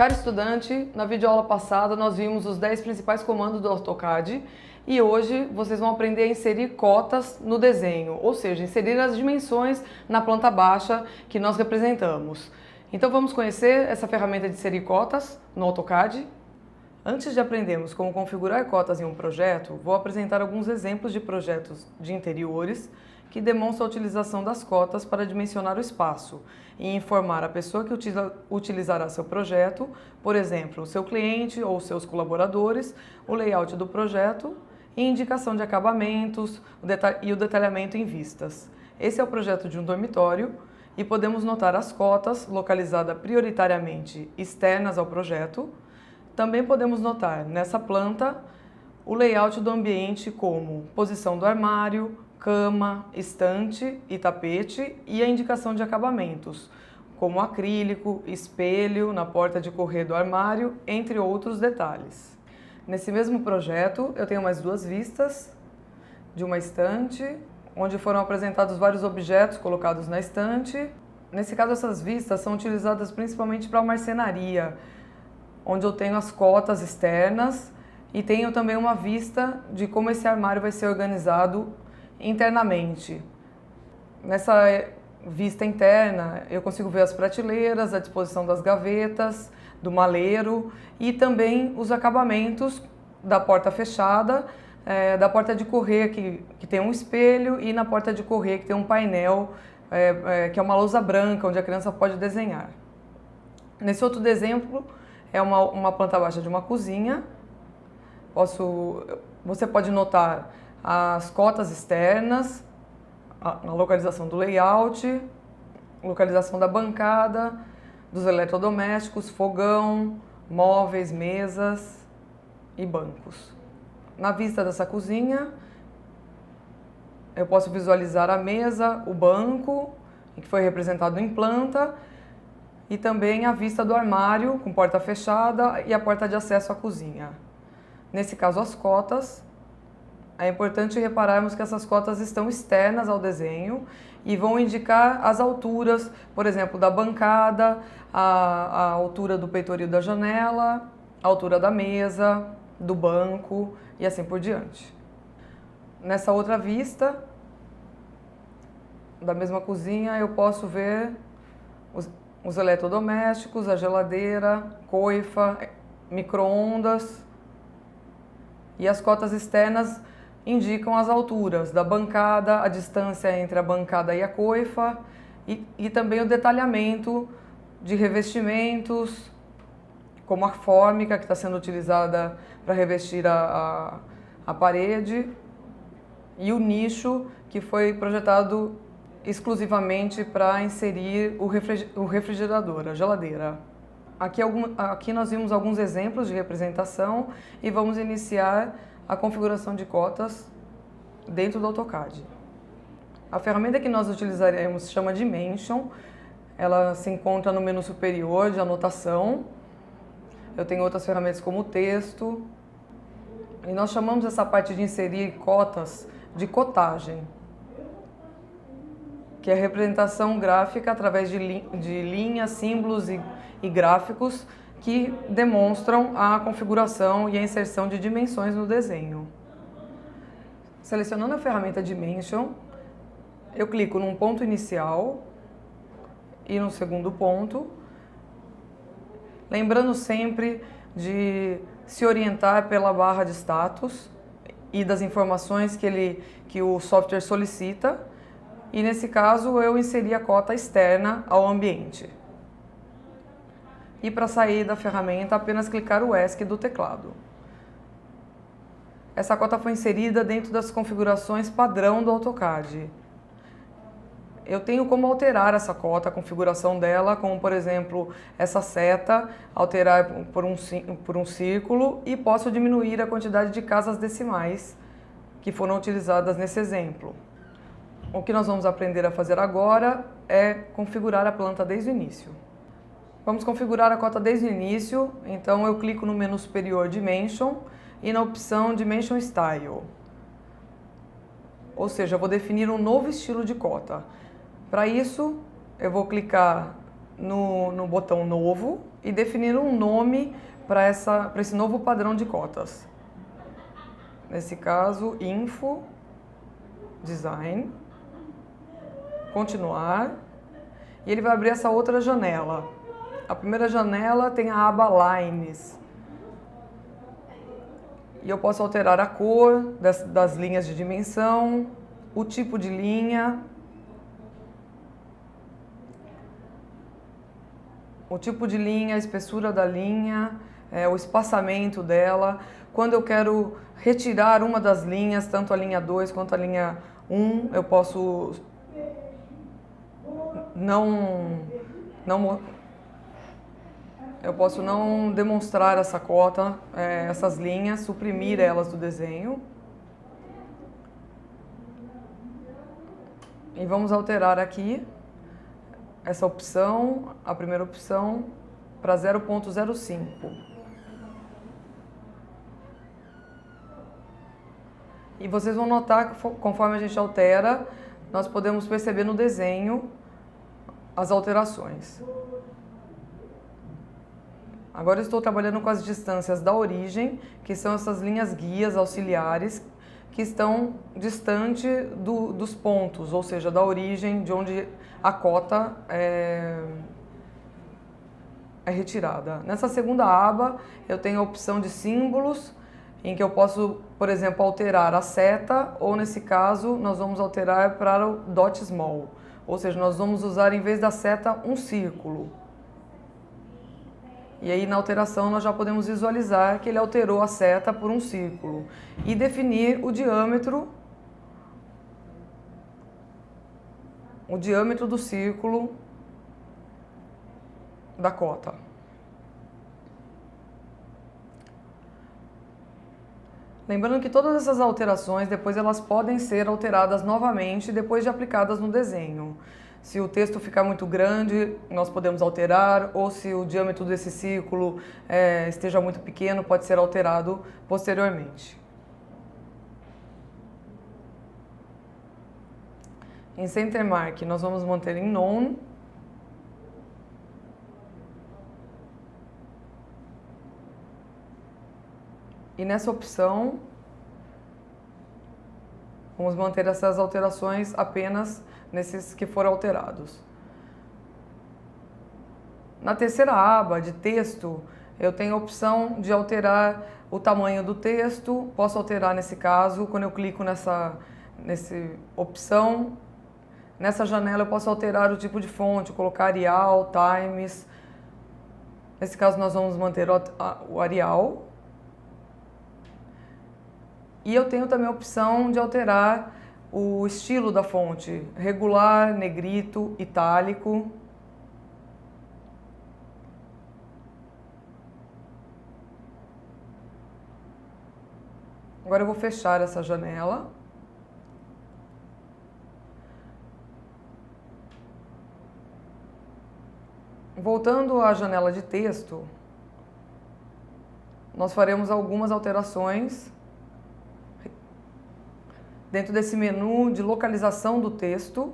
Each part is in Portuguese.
Caro estudante, na videoaula passada nós vimos os 10 principais comandos do AutoCAD e hoje vocês vão aprender a inserir cotas no desenho, ou seja, inserir as dimensões na planta baixa que nós representamos. Então vamos conhecer essa ferramenta de inserir cotas no AutoCAD? Antes de aprendermos como configurar cotas em um projeto, vou apresentar alguns exemplos de projetos de interiores que demonstram a utilização das cotas para dimensionar o espaço e informar a pessoa que utilizará seu projeto, por exemplo, o seu cliente ou seus colaboradores, o layout do projeto e indicação de acabamentos e o detalhamento em vistas. Esse é o projeto de um dormitório e podemos notar as cotas localizadas prioritariamente externas ao projeto. Também podemos notar nessa planta o layout do ambiente como posição do armário, cama, estante e tapete e a indicação de acabamentos, como acrílico, espelho na porta de correr do armário, entre outros detalhes. Nesse mesmo projeto eu tenho mais duas vistas de uma estante, onde foram apresentados vários objetos colocados na estante. Nesse caso essas vistas são utilizadas principalmente para marcenaria, onde eu tenho as cotas externas e tenho também uma vista de como esse armário vai ser organizado internamente. Nessa vista interna eu consigo ver as prateleiras, a disposição das gavetas, do maleiro e também os acabamentos da porta fechada, da porta de correr que tem um espelho e na porta de correr que tem um painel que é uma lousa branca onde a criança pode desenhar. Nesse outro exemplo é uma planta baixa de uma cozinha. Você pode notar as cotas externas, a localização do layout, localização da bancada, dos eletrodomésticos, fogão, móveis, mesas e bancos. Na vista dessa cozinha, eu posso visualizar a mesa, o banco, que foi representado em planta, e também a vista do armário, com porta fechada, e a porta de acesso à cozinha. Nesse caso, as cotas. É importante repararmos que essas cotas estão externas ao desenho e vão indicar as alturas, por exemplo, da bancada, a altura do peitoril da janela, a altura da mesa, do banco e assim por diante. Nessa outra vista, da mesma cozinha, eu posso ver os eletrodomésticos, a geladeira, coifa, micro-ondas e as cotas externas indicam as alturas da bancada, a distância entre a bancada e a coifa e também o detalhamento de revestimentos, como a fórmica que está sendo utilizada para revestir a parede e o nicho que foi projetado exclusivamente para inserir o refrigerador, a geladeira. Aqui nós vimos alguns exemplos de representação e vamos iniciar a configuração de cotas dentro do AutoCAD. A ferramenta que nós utilizaremos se chama Dimension. Ela se encontra no menu superior de anotação. Eu tenho outras ferramentas como texto. E nós chamamos essa parte de inserir cotas de cotagem, que é a representação gráfica através de linhas, símbolos e gráficos que demonstram a configuração e a inserção de dimensões no desenho. Selecionando a ferramenta Dimension, eu clico num ponto inicial e no segundo ponto, lembrando sempre de se orientar pela barra de status e das informações que o software solicita, e nesse caso eu inseri a cota externa ao ambiente. E para sair da ferramenta, apenas clicar o ESC do teclado. Essa cota foi inserida dentro das configurações padrão do AutoCAD. Eu tenho como alterar essa cota, a configuração dela, como por exemplo, essa seta, alterar por um círculo e posso diminuir a quantidade de casas decimais que foram utilizadas nesse exemplo. O que nós vamos aprender a fazer agora é configurar a planta desde o início. Vamos configurar a cota desde o início, então eu clico no menu superior Dimension e na opção Dimension Style. Ou seja, eu vou definir um novo estilo de cota. Para isso, eu vou clicar no botão Novo e definir um nome para esse novo padrão de cotas. Nesse caso, Info, Design, Continuar, e ele vai abrir essa outra janela. A primeira janela tem a aba Lines. E eu posso alterar a cor das linhas de dimensão, o tipo de linha, a espessura da linha, o espaçamento dela. Quando eu quero retirar uma das linhas, tanto a linha 2 quanto a linha 1, eu posso não demonstrar essa cota, essas linhas, suprimir elas do desenho. E vamos alterar aqui essa opção, a primeira opção, para 0.05. E vocês vão notar que conforme a gente altera, nós podemos perceber no desenho as alterações. Agora eu estou trabalhando com as distâncias da origem, que são essas linhas guias auxiliares, que estão distante dos pontos, ou seja, da origem de onde a cota é retirada. Nessa segunda aba, eu tenho a opção de símbolos, em que eu posso, por exemplo, alterar a seta, ou nesse caso, nós vamos alterar para o dot small, ou seja, nós vamos usar, em vez da seta, um círculo. E aí, na alteração, nós já podemos visualizar que ele alterou a seta por um círculo. E definir o diâmetro do círculo da cota. Lembrando que todas essas alterações, depois elas podem ser alteradas novamente depois de aplicadas no desenho. Se o texto ficar muito grande, nós podemos alterar, ou se o diâmetro desse círculo esteja muito pequeno, pode ser alterado posteriormente. Em Centermark, nós vamos manter em None. E nessa opção, vamos manter essas alterações apenas nesses que foram alterados. Na terceira aba de texto, eu tenho a opção de alterar o tamanho do texto. Posso alterar nesse caso, quando eu clico nessa opção, nessa janela eu posso alterar o tipo de fonte, colocar Arial, Times. Nesse caso nós vamos manter o Arial. E eu tenho também a opção de alterar o estilo da fonte, regular, negrito, itálico. Agora eu vou fechar essa janela. Voltando à janela de texto, nós faremos algumas alterações dentro desse menu de localização do texto.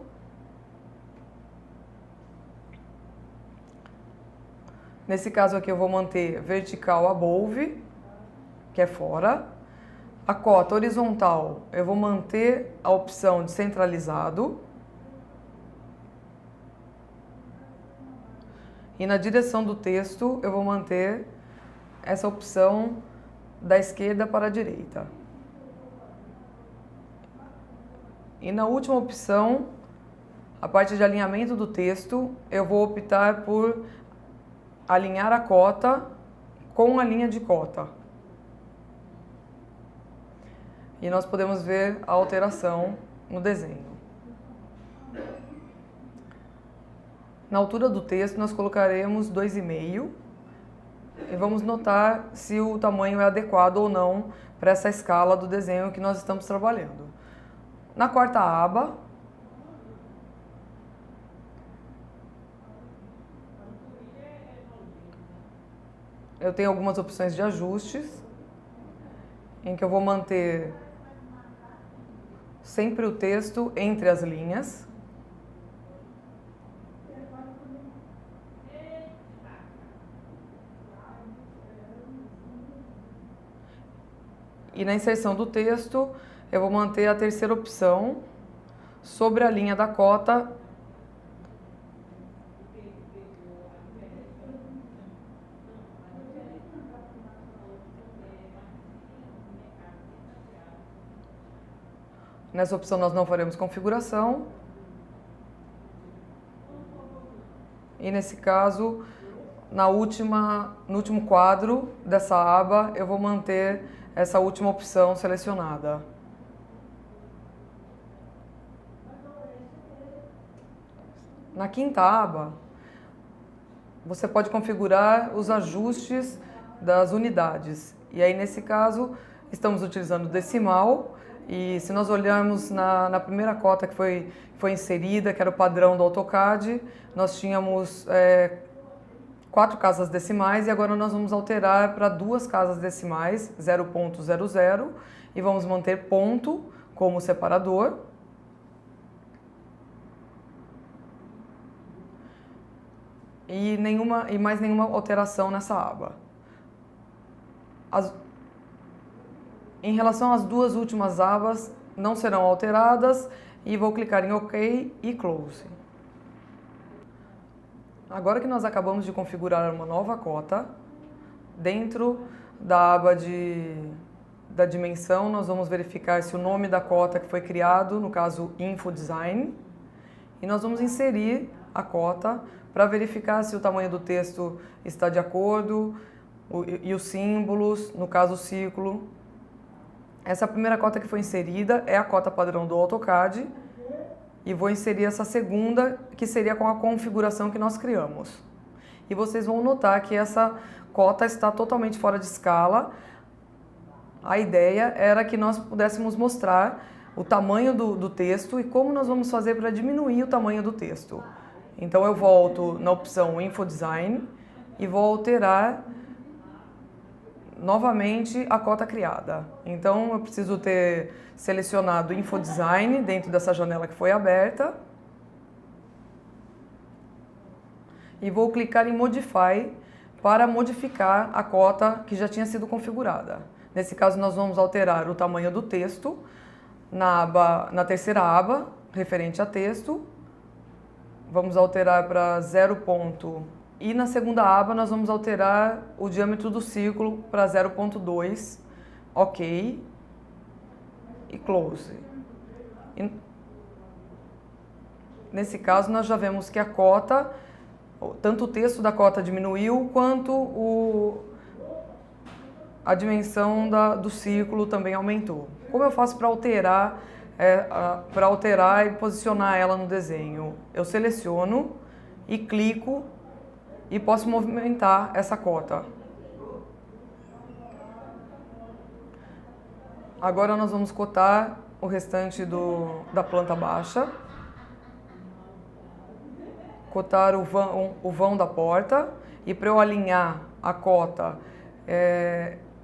Nesse caso aqui eu vou manter vertical above, que é fora. A cota horizontal eu vou manter a opção de centralizado. E na direção do texto eu vou manter essa opção da esquerda para a direita. E na última opção, a parte de alinhamento do texto, eu vou optar por alinhar a cota com a linha de cota. E nós podemos ver a alteração no desenho. Na altura do texto, nós colocaremos 2,5 e vamos notar se o tamanho é adequado ou não para essa escala do desenho que nós estamos trabalhando. Na quarta aba, eu tenho algumas opções de ajustes, em que eu vou manter sempre o texto entre as linhas. E na inserção do texto, eu vou manter a terceira opção sobre a linha da cota. Nessa opção nós não faremos configuração. E nesse caso, no último quadro dessa aba, eu vou manter essa última opção selecionada. Na quinta aba, você pode configurar os ajustes das unidades. E aí, nesse caso, estamos utilizando decimal. E se nós olharmos na primeira cota que foi inserida, que era o padrão do AutoCAD, nós tínhamos 4 casas decimais e agora nós vamos alterar para 2 casas decimais, 0.00, e vamos manter ponto como separador. E mais nenhuma alteração nessa aba. Em relação às 2 últimas abas, não serão alteradas e vou clicar em OK e Close. Agora que nós acabamos de configurar uma nova cota, dentro da aba da dimensão, nós vamos verificar se o nome da cota que foi criado, no caso Info Design, e nós vamos inserir a cota para verificar se o tamanho do texto está de acordo e os símbolos, no caso o círculo. Essa primeira cota que foi inserida é a cota padrão do AutoCAD e vou inserir essa segunda, que seria com a configuração que nós criamos. E vocês vão notar que essa cota está totalmente fora de escala. A ideia era que nós pudéssemos mostrar o tamanho do texto e como nós vamos fazer para diminuir o tamanho do texto. Então eu volto na opção Info Design e vou alterar novamente a cota criada. Então eu preciso ter selecionado Info Design dentro dessa janela que foi aberta e vou clicar em Modify para modificar a cota que já tinha sido configurada. Nesse caso nós vamos alterar o tamanho do texto na terceira aba, referente a texto. Vamos alterar para 0. E na segunda aba nós vamos alterar o diâmetro do círculo para 0.2, OK e Close. E nesse caso nós já vemos que a cota, tanto o texto da cota diminuiu, quanto a dimensão do círculo também aumentou. Como eu faço para alterar e posicionar ela no desenho? Eu seleciono e clico e posso movimentar essa cota. Agora nós vamos cotar o restante da planta baixa. Cotar o vão da porta. E para eu alinhar a cota,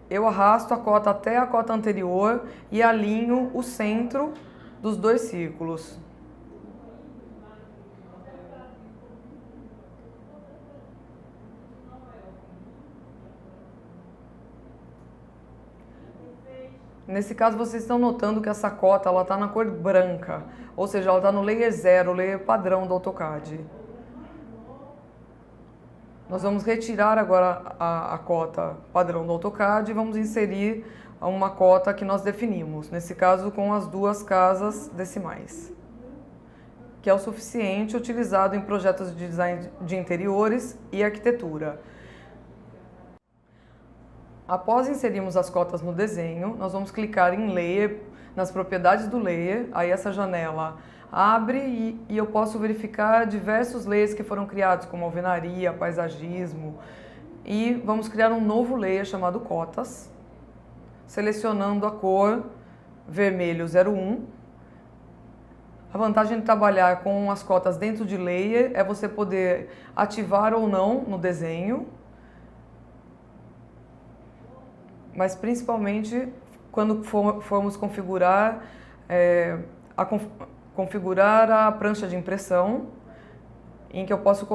eu arrasto a cota até a cota anterior e alinho o centro dos 2 círculos. Nesse caso, vocês estão notando que essa cota está na cor branca, ou seja, ela está no Layer 0, o Layer padrão do AutoCAD. Nós vamos retirar agora a cota padrão do AutoCAD e vamos inserir uma cota que nós definimos, nesse caso com as 2 casas decimais, que é o suficiente utilizado em projetos de design de interiores e arquitetura. Após inserirmos as cotas no desenho, nós vamos clicar em Layer, nas propriedades do Layer, aí essa janela abre e eu posso verificar diversos layers que foram criados, como alvenaria, paisagismo, e vamos criar um novo layer chamado Cotas, selecionando a cor vermelho 01. A vantagem de trabalhar com as cotas dentro de Layer é você poder ativar ou não no desenho, mas principalmente quando formos configurar a prancha de impressão, em que eu posso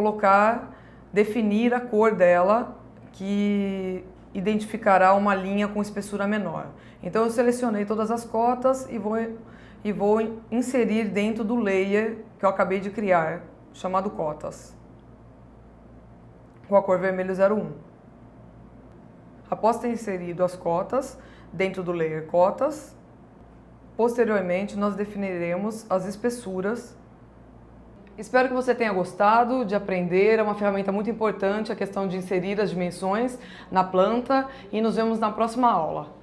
definir a cor dela, que identificará uma linha com espessura menor. Então eu selecionei todas as cotas e vou inserir dentro do layer que eu acabei de criar, chamado cotas, com a cor vermelho 01. Após ter inserido as cotas dentro do layer cotas, posteriormente nós definiremos as espessuras. Espero que você tenha gostado de aprender, é uma ferramenta muito importante a questão de inserir as dimensões na planta e nos vemos na próxima aula.